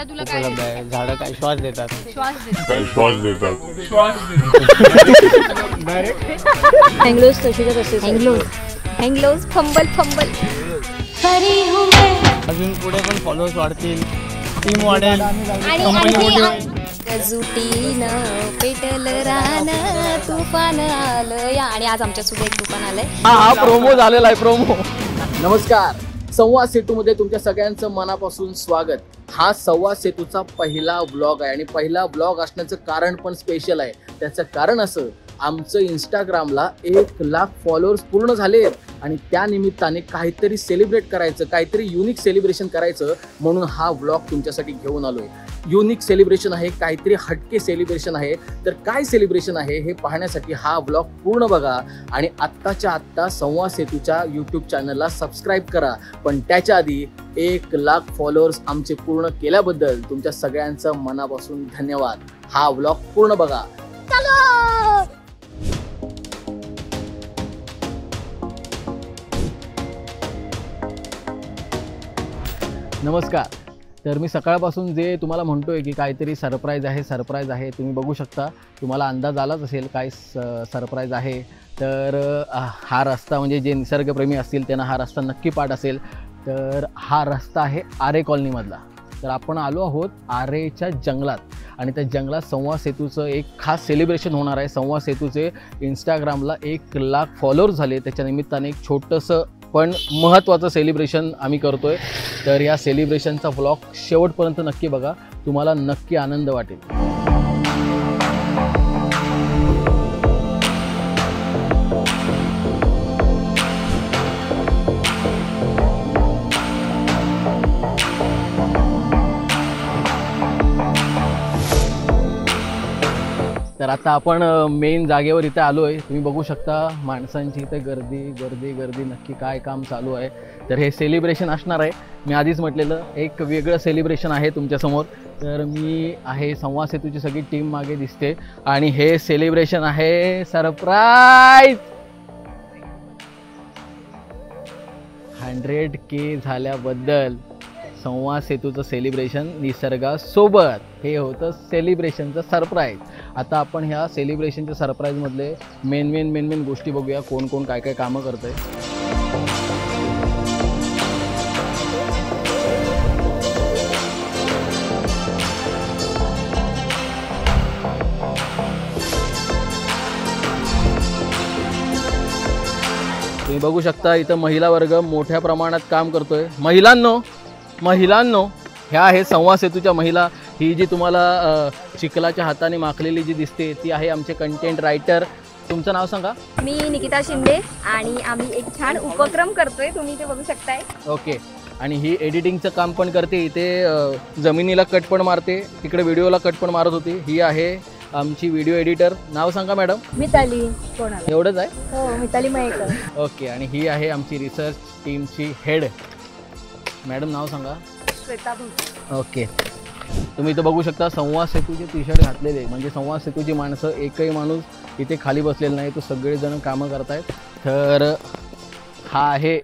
तुला काय उपलब्ध आहे. झाडं काय श्वास देतात. हँगलोज तशीच असते. हँगलोज फंबल अजून पुढे पण फॉलोअर्स वाढतील, टीम वाढेल, कंपनी मोठी होईल. जुटीनं पेटल रान तुफान आलं. आणि आज आमच्या सुद्धा एक दुकान आलंय. हा प्रोमो झालेला आहे, प्रोमो. नमस्कार, संवाद सेतूमध्ये तुमच्या सगळ्यांचं मनापासून स्वागत. हा संवाद सेतूचा पहिला ब्लॉग आहे आणि पहिला ब्लॉग असण्याचं कारण पण स्पेशल आहे. त्याचं कारण असं, आमचं इंस्टाग्रामला 1,00,000 फॉलोअर्स पूर्ण झालेत आणि त्या निमित्ताने काहीतरी सेलिब्रेट करायचं, काहीतरी युनिक सेलिब्रेशन करायचं म्हणून हा ब्लॉग तुमच्यासाठी घेऊन आलोय. युनिक सेलिब्रेशन आहे, काहीतरी हटके सेलिब्रेशन आहे. तर काय सेलिब्रेशन आहे हे पाहण्यासाठी हा ब्लॉग पूर्ण बघा आणि आत्ताच्या आत्ता संवाद सेतूच्या यूट्यूब चॅनलला सबस्क्राईब करा. पण त्याच्या आधी 1,00,000 फॉलोअर्स आमचे पूर्ण केल्याबद्दल तुमच्या सगळ्यांचं मनापासून धन्यवाद. हा ब्लॉग पूर्ण बघा. नमस्कार. तर मी सकाळपासून जे तुम्हाला म्हणतोय की काहीतरी सरप्राईज आहे, तुम्ही बघू शकता. तुम्हाला अंदाज आलाच असेल काय सरप्राईज आहे. तर हा रस्ता, म्हणजे जे निसर्गप्रेमी असतील त्यांना हा रस्ता नक्की पाठ असेल. तर हा रस्ता आहे आरे कॉलनीमधला. तर आपण आलो आहोत आरेच्या जंगलात आणि त्या जंगलात संवाद सेतूचं एक खास सेलिब्रेशन होणार आहे. संवाद सेतूचे इंस्टाग्रामला 1,00,000 फॉलोअर्स झाले. त्याच्या निमित्ताने एक छोटंसं पण महत्त्वाचं सेलिब्रेशन आम्ही करतोय. तर या सेलिब्रेशनचा व्लॉग शेवटपर्यंत नक्की बघा, तुम्हाला नक्की आनंद वाटेल. तर आता आपण मेन जागेवर इथे आलो आहे. तुम्ही बघू शकता माणसांची इथे गर्दी नक्की काय काम चालू आहे. तर हे सेलिब्रेशन असणार आहे. मी आधीच म्हटलेलं एक वेगळं सेलिब्रेशन आहे तुमच्यासमोर. तर मी आहे, संवाद सेतूची सगळी टीम मागे दिसते आणि हे सेलिब्रेशन आहे सरप्राईज. 100K झाल्याबद्दल संवाद सेतूचं सेलिब्रेशन निसर्गासोबत, हे होतं सेलिब्रेशनचं सरप्राईज. आता आपण ह्या सेलिब्रेशनच्या सरप्राईजमधले मेन गोष्टी बघूया, कोण कोण काय काय कामं करतंय. तुम्ही बघू शकता इथं महिला वर्ग मोठ्या प्रमाणात काम करतोय. महिलांनो ह्या आहे संवाद सेतूच्या महिला. ही जी तुम्हाला चिखलाच्या हाताने माखलेली जी दिसते ती आहे आमचे कंटेंट रायटर. तुमचं नाव सांगा. मी निकिता शिंदे आणि आम्ही एक छान उपक्रम करतोय, तुम्ही ते बघू शकताय. ओके. आणि ही एडिटिंगचं काम पण करते. इथे जमिनीला कट पण मारते, तिकडे व्हिडिओला कट पण मारत होती. ही आहे आमची व्हिडिओ एडिटर. नाव सांगा मॅडम. मिताली. कोणाला एवढंच आहे? हो, मिताली मयेकर. ओके. आणि ही आहे आमची रिसर्च टीमची हेड. मॅडम नाव सांगा. श्वेता भोसले. ओके. तुम्ही इथं बघू शकता संवाद सेतूचे टी-शर्ट घातलेले, म्हणजे संवाद सेतूची माणसं, एकही माणूस इथे खाली बसलेला नाही, तो सगळेजण कामं करतायत. तर हा आहे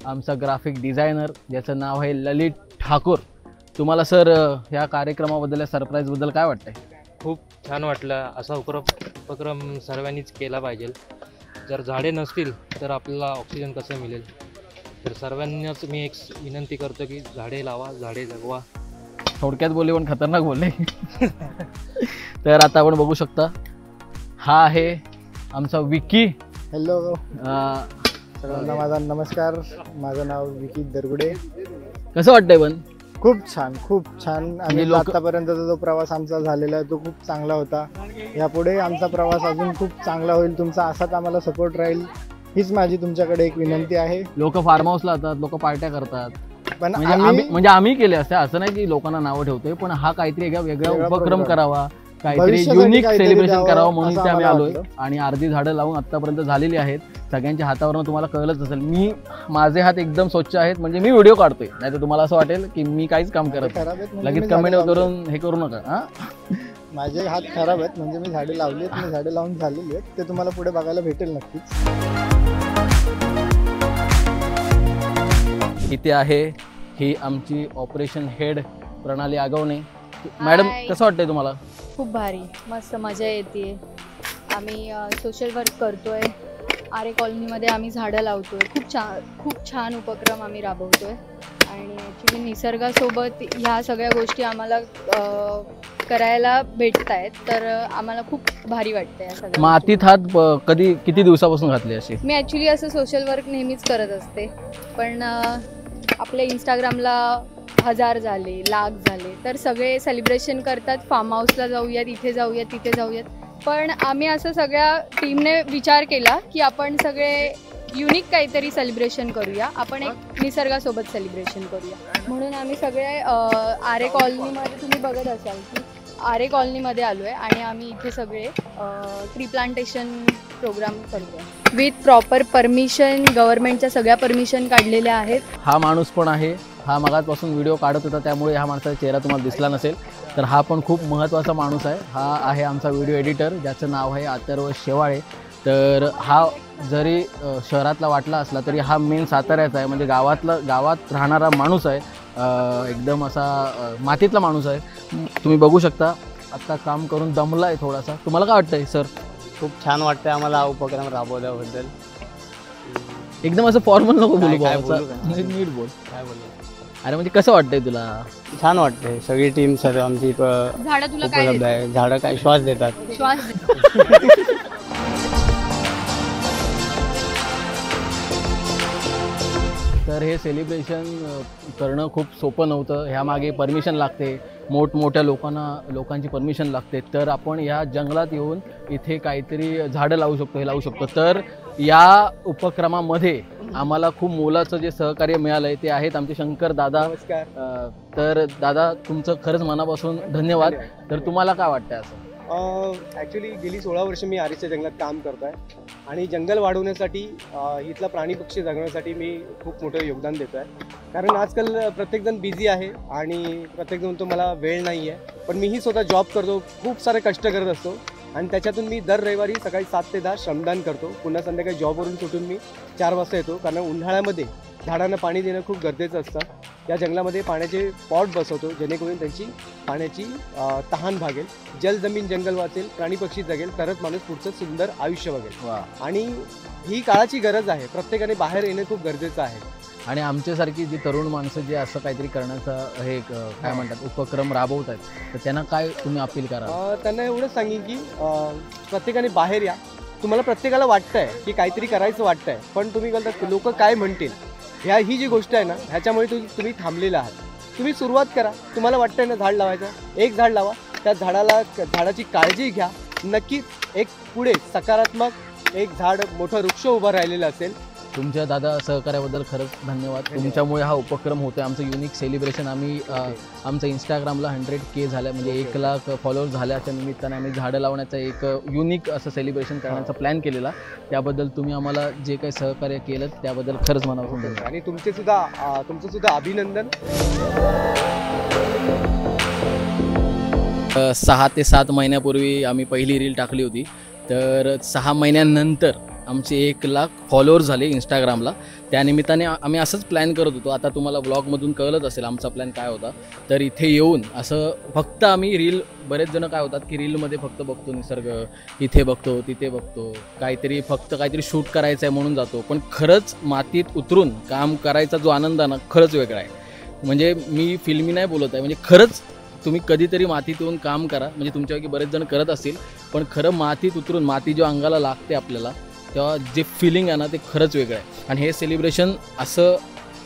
आमचा ग्राफिक डिझायनर, ज्याचं नाव आहे ललित ठाकूर. तुम्हाला सर ह्या कार्यक्रमाबद्दल, या सरप्राईजबद्दल काय वाटतंय? खूप छान वाटलं. असा उपक्रम सर्वांनीच केला पाहिजे. जर झाडे नसतील तर आपल्याला ऑक्सिजन कसं मिळेल? तर सर्वांनाच मी एक विनंती करतो की झाडे लावा, झाडे जगवा. थोडक्यात बोलले पण खतरनाक बोलले. तर आता आपण बघू शकता हा आहे आमचा विकी. हॅलो सर्वांना माझा नमस्कार. माझं नाव विकी दरगुडे. कसं वाटतंय पण? खूप छान. आणि आतापर्यंतचा जो प्रवास आमचा झालेला आहे तो खूप चांगला होता. यापुढे आमचा प्रवास अजून खूप चांगला होईल. तुमचा असाच आम्हाला सपोर्ट राहील, हीच माझी तुमच्याकडे एक विनंती आहे. लोक फार्म हाऊसला जातात, लोक पार्ट्या करतात, पण म्हणजे आम्ही केले असते, असं नाही की लोकांना नावं ठेवतोय. पण हा काहीतरी वेगळा उपक्रम करावा, काहीतरी युनिक सेलिब्रेशन करावं म्हणून ते आम्ही आलोय. आणि अर्धी झाडं लावून आतापर्यंत झालेली आहेत. सगळ्यांच्या हातावरून तुम्हाला कळलंच असेल, माझे हात एकदम स्वच्छ आहेत, म्हणजे मी व्हिडिओ काढतोय. नाही तर तुम्हाला असं वाटेल की मी काहीच काम करत नाही. लगेच कमेंट करून हे करू नका. माझे हात खराब आहेत, म्हणजे मी झाडे लावली आहेत, मी झाडे लावून झालेली आहेत. ते तुम्हाला पुढे बघायला भेटेल नक्कीच. इथे आहे ही आमची ऑपरेशन हेड प्रणाली आगवणे. Madam Hi. कसं वाटतंय तुम्हाला? खूप भारी, मस्त मजा येते. आम्ही सोशल वर्क करतोय. आरे कॉलनीमध्ये आम्ही झाडं लावतोय. खूप छान उपक्रम आम्ही राबवतोय आणि ॲक्च्युली निसर्गासोबत ह्या सगळ्या गोष्टी आम्हाला करायला भेटत आहेत, तर आम्हाला खूप भारी वाटतं या सगळ्या मातीत हात कधी किती दिवसापासून घातले असे? मी ॲक्च्युली असं सोशल वर्क नेहमीच करत असते, पण आपल्या इंस्टाग्रामला 1000 झाले, लाख झाले, तर सगळे सेलिब्रेशन करतात. फार्म हाऊसला जाऊयात, इथे जाऊयात, तिथे जाऊयात. पण आम्ही असं सगळ्या टीमने विचार केला की आपण सगळे युनिक काहीतरी सेलिब्रेशन करूया, आपण एक निसर्गासोबत सेलिब्रेशन करूया. म्हणून आम्ही सगळे आरे कॉलनीमध्ये, तुम्ही बघत असाल की आरे कॉलनीमध्ये आलो आहे आणि आम्ही इथे सगळे ट्री प्लांटेशन प्रोग्राम करतो आहे विथ प्रॉपर परमिशन. गव्हर्नमेंटच्या सगळ्या परमिशन काढलेल्या आहेत. हा माणूस पण आहे, हा मगाचपासून व्हिडिओ काढत होता, त्यामुळे हा माणसाचा चेहरा तुम्हाला दिसला नसेल. तर हा पण खूप महत्त्वाचा माणूस आहे. हा आहे आमचा व्हिडिओ एडिटर, ज्याचं नाव आहे अथर्व शेवाळे. तर हा जरी शहरातला वाटला असला तरी हा मेन साताऱ्याचा आहे, म्हणजे गावात राहणारा माणूस आहे. एकदम असा मातीतला माणूस आहे. तुम्ही बघू शकता आत्ता काम करून दमला आहे थोडासा. तुम्हाला काय वाटतंय सर? खूप छान वाटतंय आम्हाला हा उपक्रम राबवल्याबद्दल. एकदम असं फॉर्मल नको बोलू, काय भाऊ. बोलू काय? नीट बोल. काय बोलू? अरे म्हणजे कसं वाटतंय तुला? छान वाटतंय. सगळी टीम सर्व आमची झाडं तुला काय उपलब्ध आहे. झाडं काय श्वास देतात. श्वास तर हे सेलिब्रेशन करणं खूप सोपं नव्हतं. ह्यामागे परमिशन लागते, मोठमोठ्या लोकांची परमिशन लागते. तर आपण या जंगलात येऊन इथे काहीतरी झाडं लावू शकतो, हे लावू शकतो. तर या उपक्रमामध्ये आम्हाला खूप मोलाचं जे सहकार्य मिळालं आहे ते आहेत आमचे शंकर दादा. तर दादा तुमचं खरंच मनापासून धन्यवाद. तर तुम्हाला काय वाटतं असं? ॲक्च्युली गेली 16 वर्ष मी आरेच्या जंगलात काम करतो आहे आणि जंगल वाढवण्यासाठी इथला प्राणी पक्षी जगण्यासाठी मी खूप मोठं योगदान देतो आहे. कारण आजकाल प्रत्येकजण बिझी आहे आणि प्रत्येकजण म्हणतो मला वेळ नाही आहे, पण मीही स्वतः जॉब करतो, खूप सारे कष्ट करत असतो आणि त्याच्यातून मी दर रविवारी सकाळी 7 ते 10 श्रमदान करतो. पुन्हा संध्याकाळी जॉबवरून सुटून मी 4 वाजता येतो, कारण उन्हाळ्यामध्ये झाडांना पाणी देणं खूप गरजेचं असतं. या जंगलामध्ये पाण्याचे पॉट बसवतो, जेणेकरून त्यांची पाण्याची तहान भागेल. जल जमीन जंगल वाचेल, प्राणी पक्षी जगेल, तरच माणूस पुढचं सुंदर आयुष्य बघेल. आणि ही काळाची गरज आहे. प्रत्येकाने बाहेर येणं खूप गरजेचं आहे. आणि आमच्यासारखी जी तरुण माणसं जे असं काहीतरी करण्याचा हे काय म्हणतात उपक्रम राबवत आहेत, तर त्यांना काय तुम्ही अपील करा? त्यांना एवढंच सांगेन की प्रत्येकाने बाहेर या. तुम्हाला प्रत्येकाला वाटतंय की काहीतरी करायचं वाटतंय, पण तुम्ही बोलतात लोक काय म्हणतील, ही जी गोष्ट आहे ना, ह्याच्यामुळे तुम्ही थांबलेला आहात. तुम्ही सुरुवात करा. तुम्हाला वाटतंय ना झाड लावायचं, एक झाड लावा. त्या झाडाची काळजी घ्या. नक्कीच एक पुढे सकारात्मक एक झाड मोठं वृक्ष उभं राहिलेलं असेल. तुमच्या दादा सहकार्याबद्दल खरंच धन्यवाद. तुमच्यामुळे हा उपक्रम होतो. आमचं युनिक सेलिब्रेशन आम्ही आमचं इंस्टाग्रामला 100K झालं, म्हणजे 1 लाख फॉलोअर्स झाल्याच्या निमित्ताने आम्ही झाडं लावण्याचं एक युनिक असं सेलिब्रेशन करण्याचा प्लॅन केलेला. त्याबद्दल तुम्ही आम्हाला जे काही सहकार्य केलं त्याबद्दल खरंच मनापासून धन्यवाद. आणि तुमचं सुद्धा अभिनंदन. 6 ते 7 महिन्यापूर्वी आम्ही पहिली रील टाकली होती. तर 6 महिन्यानंतर आमचे 1 लाख फॉलोअर्स झाले इंस्टाग्रामला. त्यानिमित्ताने आम्ही असंच प्लॅन करत होतो. आता तुम्हाला ब्लॉगमधून कळलंच असेल आमचा प्लॅन काय होता. तर इथे येऊन असं फक्त आम्ही रील, बरेच जण काय होतात की रीलमध्ये फक्त बघतो निसर्ग, इथे बघतो तिथे बघतो, काहीतरी शूट करायचं आहे म्हणून जातो. पण खरंच मातीत उतरून काम करायचा जो आनंद आहे ना, खरंच वेगळा आहे. म्हणजे मी फिल्मी नाही बोलत आहे, म्हणजे खरंच तुम्ही कधीतरी मातीत येऊन काम करा. म्हणजे तुमच्यापैकी बरेच जण करत असतील, पण खरं मातीत उतरून माती जो अंगाला लागते आपल्याला, तेव्हा जे फिलिंग आहे ना ते खरंच वेगळं आहे. आणि हे सेलिब्रेशन असं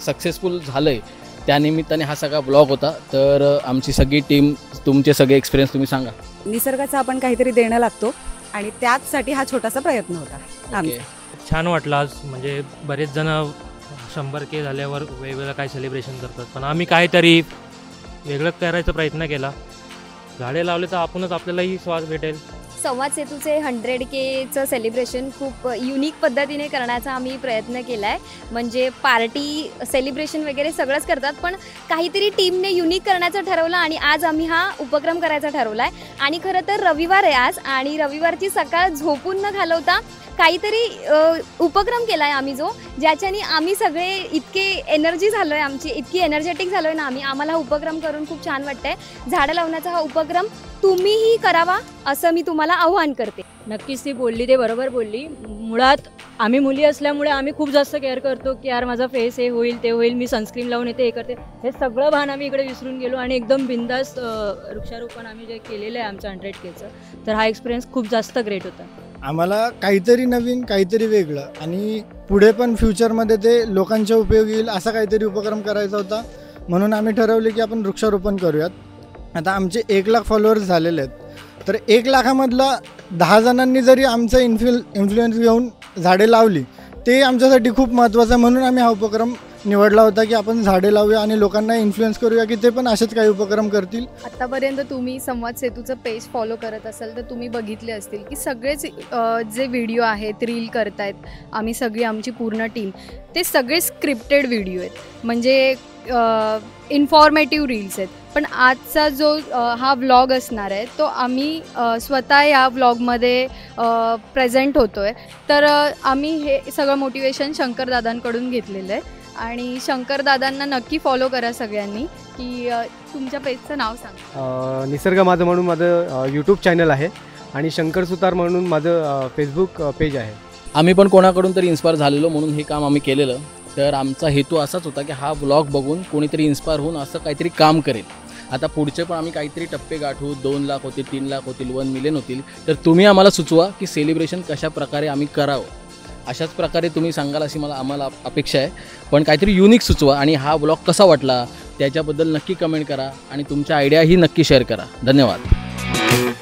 सक्सेसफुल झालं आहे, त्यानिमित्ताने हा सगळा ब्लॉग होता. तर आमची सगळी टीम, तुमचे सगळे एक्सपिरियन्स तुम्ही सांगा. निसर्गाचा आपण काहीतरी देणं लागतो आणि त्याचसाठी हा छोटासा प्रयत्न होता आमचा. छान वाटलं आज. म्हणजे बरेच जण 100K झाल्यावर वेगवेगळं काय सेलिब्रेशन करतात, पण आम्ही काहीतरी वेगळं करायचा प्रयत्न केला. झाडे लावले तर आपणच आपल्यालाही श्वास भेटेल. संवाद सेतूचे 100Kचं सेलिब्रेशन खूप युनिक पद्धतीने करण्याचा आम्ही प्रयत्न केला आहे. म्हणजे पार्टी, सेलिब्रेशन वगैरे सगळंच करतात, पण काहीतरी टीमने युनिक करण्याचं ठरवलं आणि आज आम्ही हा उपक्रम करायचा ठरवला आहे. आणि खरं तर रविवार आहे आज, आणि रविवारची सकाळ झोपून न घालवता काहीतरी उपक्रम केला आहे आम्ही, जो ज्याच्याने आम्ही सगळे इतके एनर्जी झालो आहे, आमची इतकी एनर्जेटिक झालो आहे ना आम्हाला हा उपक्रम करून खूप छान वाटतं आहे. झाडं लावण्याचा हा उपक्रम तुम्हीही करावा असं मी तुम्हाला आव्हान करते. नक्कीच ती बोलली ते बरोबर बोलली. मुळात आम्ही मुली असल्यामुळे आम्ही खूप जास्त केअर करतो की यार माझा फेस हे होईल ते होईल, मी सनस्क्रीन लावून येते, हे करते, हे सगळं भान आम्ही इकडे विसरून गेलो आणि एकदम बिंदास वृक्षारोपण आम्ही जे केलेलं आहे आमचं 100Kचं, तर हा एक्सपिरियन्स खूप जास्त ग्रेट होता. आम्हाला काहीतरी नवीन, काहीतरी वेगळं आणि पुढे पण फ्युचरमध्ये ते लोकांच्या उपयोगी येईल असा काहीतरी उपक्रम करायचा होता. म्हणून आम्ही ठरवले की आपण वृक्षारोपण करूयात. आता आमचे 1 लाख फॉलोअर्स झालेले आहेत, तर 1 लाखामधला 10 जणांनी जरी आमचं इन्फ्लुएन्स घेऊन झाडे लावली ते आमच्यासाठी खूप महत्त्वाचं आहे. म्हणून आम्ही हा उपक्रम निवडला होता की आपण झाडे लावूया आणि लोकांना इन्फ्लुएन्स करूया की ते पण असेच काही उपक्रम करतील. आत्तापर्यंत तुम्ही संवाद सेतूचं पेज फॉलो करत असाल तर तुम्ही बघितले असतील की सगळेच जे व्हिडिओ आहेत, रील करतायत आम्ही सगळी आमची पूर्ण टीम, ते सगळे स्क्रिप्टेड व्हिडिओ आहेत, म्हणजे इन्फॉर्मेटिव्ह रील्स आहेत. पण आजचा जो हा व्लॉग असणार आहे तो आम्ही स्वतः या व्लॉगमध्ये प्रेझेंट होतो आहे. तर आम्ही हे सगळं मोटिवेशन शंकरदादांकडून घेतलेलं आहे आणि शंकरदादांना नक्की फॉलो करा सगळ्यांनी. की तुमच्या पेजचं नाव सांगा. निसर्ग माझं म्हणून माझं यूट्यूब चॅनल आहे आणि शंकर सुतार म्हणून माझं फेसबुक पेज आहे. आम्ही पण कोणाकडून तरी इन्स्पायर झालेलो म्हणून हे काम आम्ही केलेलं. तर आमचा हेतू असाच होता की हा ब्लॉग बघून कोणीतरी इन्स्पायर होऊन असं काहीतरी काम करेल. आता पुढचे पण आम्ही काहीतरी टप्पे गाठू, 2 लाख होतील, 3 लाख होतील, 1 मिलियन होतील. तर तुम्ही आम्हाला सुचवा की सेलिब्रेशन कशा प्रकारे आम्ही करावं. अशाच प्रकारे तुम्ही सांगाल अशी आम्हाला अपेक्षा आहे. पण काहीतरी युनिक सुचवा आणि हा ब्लॉग कसा वाटला त्याच्याबद्दल नक्की कमेंट करा आणि तुमच्या आयडियाही नक्की शेअर करा. धन्यवाद.